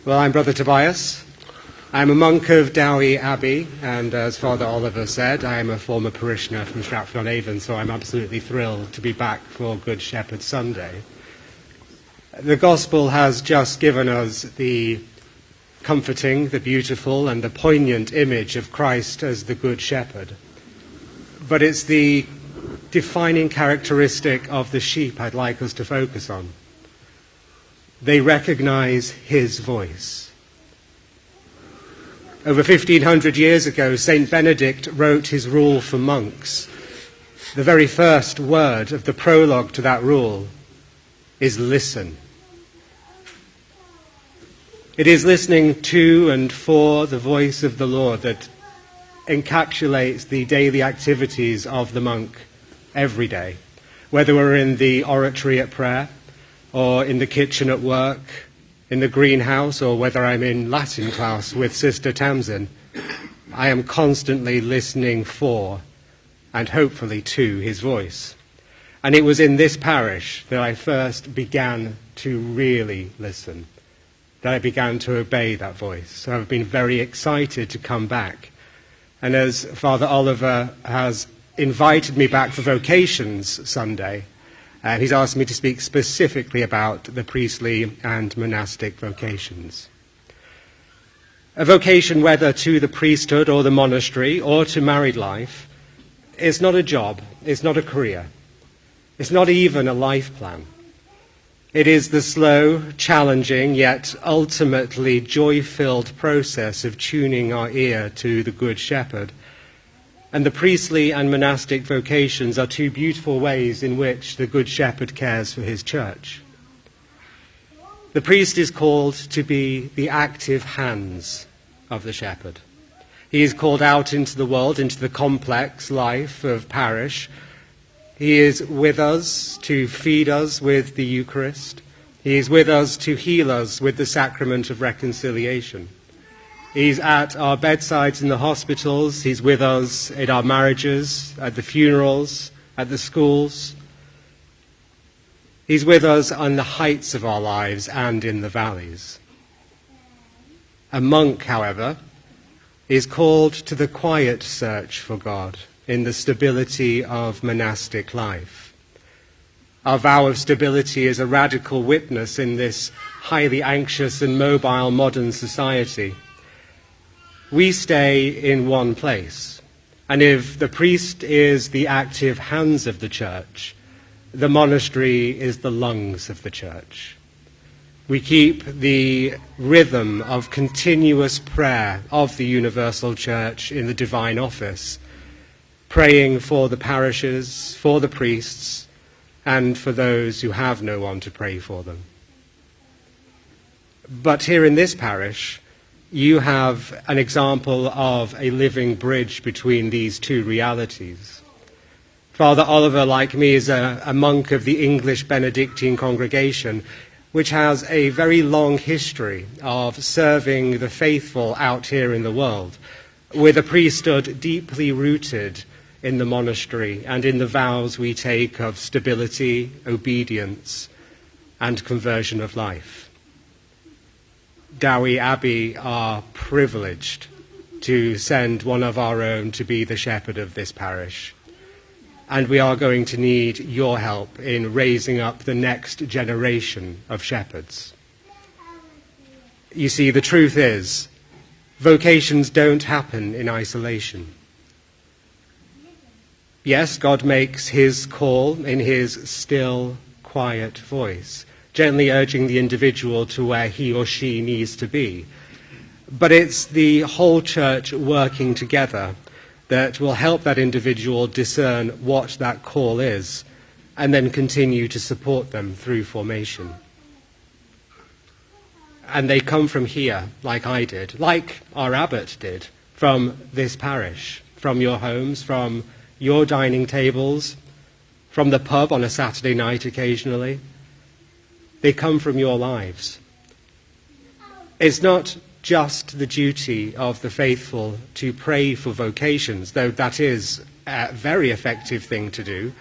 Well, I'm Brother Tobias. I'm a monk of Dowie Abbey, and as Father Oliver said, I am a former parishioner from Stratford-on-Avon, so I'm absolutely thrilled to be back for Good Shepherd Sunday. The Gospel has just given us the comforting, the beautiful, and the poignant image of Christ as the Good Shepherd. But it's the defining characteristic of the sheep I'd like us to focus on. They recognize his voice. Over 1,500 years ago, St. Benedict wrote his rule for monks. The very first word of the prologue to that rule is listen. It is listening to and for the voice of the Lord that encapsulates the daily activities of the monk every day, whether we're in the oratory at prayer, or in the kitchen at work, in the greenhouse, or whether I'm in Latin class with Sister Tamsin. I am constantly listening for and hopefully to his voice. And it was in this parish that I first began to really listen, that I began to obey that voice. So I've been very excited to come back. And as Father Oliver has invited me back for Vocations Sunday, and he's asked me to speak specifically about the priestly and monastic vocations. A vocation, whether to the priesthood or the monastery or to married life, is not a job, it's not a career, it's not even a life plan. It is the slow, challenging, yet ultimately joy-filled process of tuning our ear to the Good Shepherd. And the priestly and monastic vocations are two beautiful ways in which the Good Shepherd cares for his church. The priest is called to be the active hands of the shepherd. He is called out into the world, into the complex life of parish. He is with us to feed us with the Eucharist. He is with us to heal us with the sacrament of reconciliation. He's at our bedsides in the hospitals. He's with us at our marriages, at the funerals, at the schools. He's with us on the heights of our lives and in the valleys. A monk, however, is called to the quiet search for God in the stability of monastic life. Our vow of stability is a radical witness in this highly anxious and mobile modern society. We stay in one place, and if the priest is the active hands of the church, the monastery is the lungs of the church. We keep the rhythm of continuous prayer of the universal church in the divine office, praying for the parishes, for the priests, and for those who have no one to pray for them. But here in this parish, you have an example of a living bridge between these two realities. Father Oliver, like me, is a monk of the English Benedictine congregation, which has a very long history of serving the faithful out here in the world, with a priesthood deeply rooted in the monastery and in the vows we take of stability, obedience, and conversion of life. Dowie Abbey are privileged to send one of our own to be the shepherd of this parish. And we are going to need your help in raising up the next generation of shepherds. You see, the truth is, vocations don't happen in isolation. Yes, God makes his call in his still, quiet voice, gently urging the individual to where he or she needs to be. But it's the whole church working together that will help that individual discern what that call is and then continue to support them through formation. And they come from here, like I did, like our abbot did, from this parish, from your homes, from your dining tables, from the pub on a Saturday night occasionally. They come from your lives. It's not just the duty of the faithful to pray for vocations, though that is a very effective thing to do.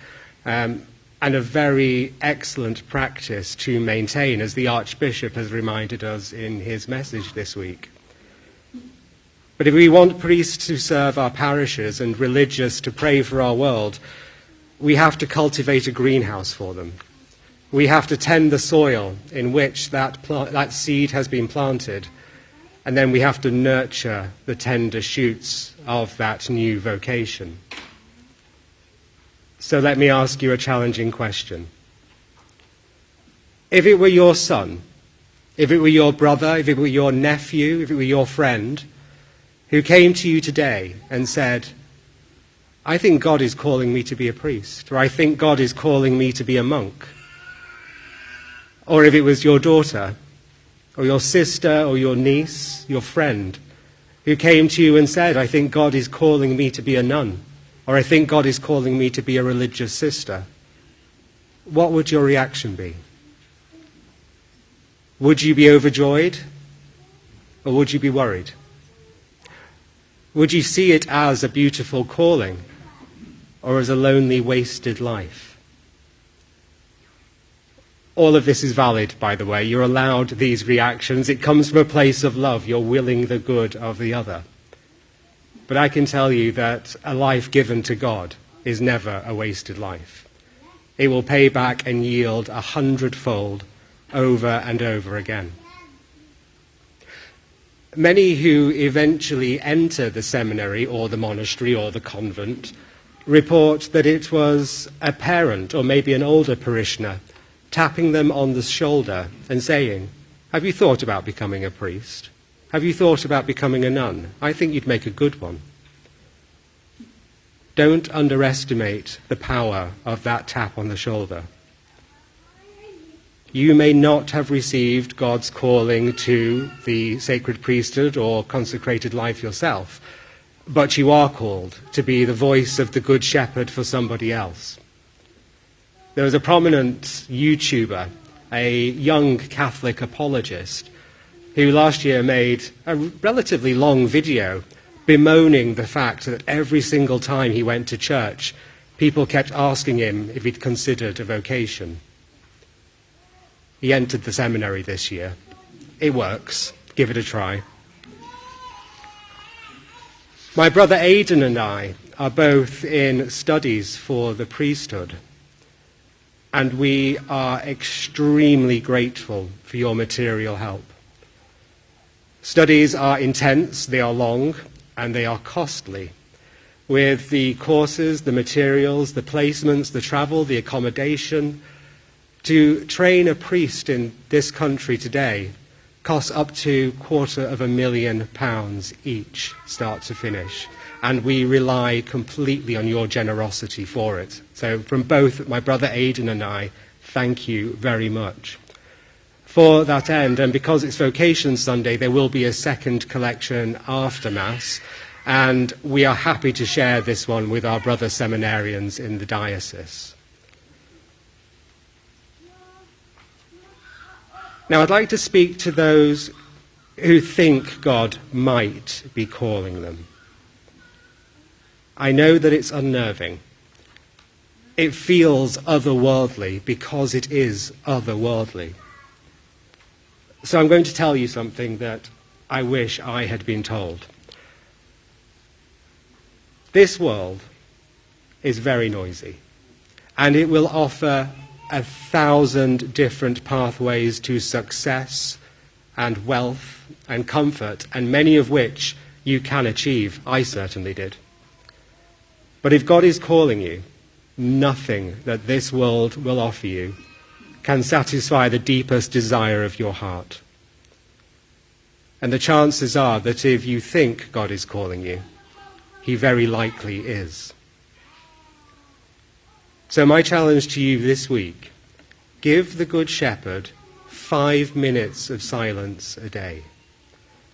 and a very excellent practice to maintain, as the Archbishop has reminded us in his message this week. But if we want priests to serve our parishes and religious to pray for our world, we have to cultivate a greenhouse for them. We have to tend the soil in which that seed has been planted, and then we have to nurture the tender shoots of that new vocation. So let me ask you a challenging question. If it were your son, if it were your brother, if it were your nephew, if it were your friend, who came to you today and said, I think God is calling me to be a priest, or I think God is calling me to be a monk. Or if it was your daughter, or your sister, or your niece, your friend, who came to you and said, I think God is calling me to be a nun, or I think God is calling me to be a religious sister, what would your reaction be? Would you be overjoyed, or would you be worried? Would you see it as a beautiful calling, or as a lonely, wasted life? All of this is valid, by the way. You're allowed these reactions. It comes from a place of love. You're willing the good of the other. But I can tell you that a life given to God is never a wasted life. It will pay back and yield 100-fold over and over again. Many who eventually enter the seminary or the monastery or the convent report that it was a parent or maybe an older parishioner tapping them on the shoulder and saying, have you thought about becoming a priest? Have you thought about becoming a nun? I think you'd make a good one. Don't underestimate the power of that tap on the shoulder. You may not have received God's calling to the sacred priesthood or consecrated life yourself, but you are called to be the voice of the Good Shepherd for somebody else. There was a prominent YouTuber, a young Catholic apologist, who last year made a relatively long video bemoaning the fact that every single time he went to church, people kept asking him if he'd considered a vocation. He entered the seminary this year. It works. Give it a try. My brother Aidan and I are both in studies for the priesthood, and we are extremely grateful for your material help. Studies are intense, they are long, and they are costly. With the courses, the materials, the placements, the travel, the accommodation, to train a priest in this country today costs up to £250,000 each, start to finish. And we rely completely on your generosity for it. So from both my brother Aidan and I, thank you very much. For that end, and because it's Vocation Sunday, there will be a second collection after Mass, and we are happy to share this one with our brother seminarians in the diocese. Now, I'd like to speak to those who think God might be calling them. I know that it's unnerving. It feels otherworldly because it is otherworldly. So I'm going to tell you something that I wish I had been told. This world is very noisy, and it will offer 1,000 different pathways to success and wealth and comfort, and many of which you can achieve. I certainly did. But if God is calling you, nothing that this world will offer you can satisfy the deepest desire of your heart. And the chances are that if you think God is calling you, he very likely is. So my challenge to you this week, give the Good Shepherd 5 minutes of silence a day.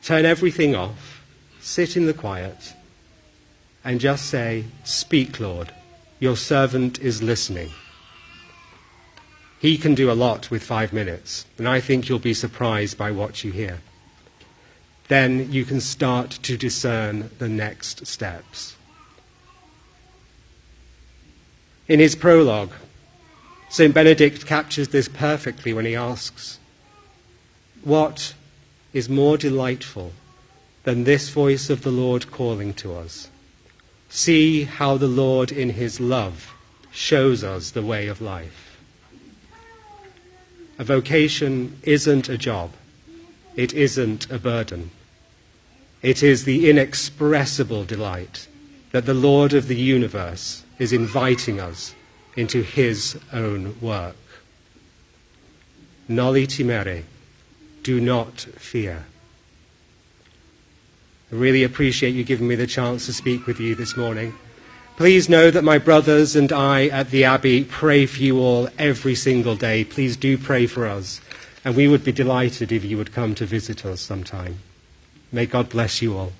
Turn everything off, sit in the quiet, and just say, "Speak, Lord, your servant is listening." He can do a lot with 5 minutes, and I think you'll be surprised by what you hear. Then you can start to discern the next steps. In his prologue, St. Benedict captures this perfectly when he asks, what is more delightful than this voice of the Lord calling to us? See how the Lord in his love shows us the way of life. A vocation isn't a job. It isn't a burden. It is the inexpressible delight that the Lord of the universe is inviting us into his own work. Noli timere, do not fear. I really appreciate you giving me the chance to speak with you this morning. Please know that my brothers and I at the Abbey pray for you all every single day. Please do pray for us, and we would be delighted if you would come to visit us sometime. May God bless you all.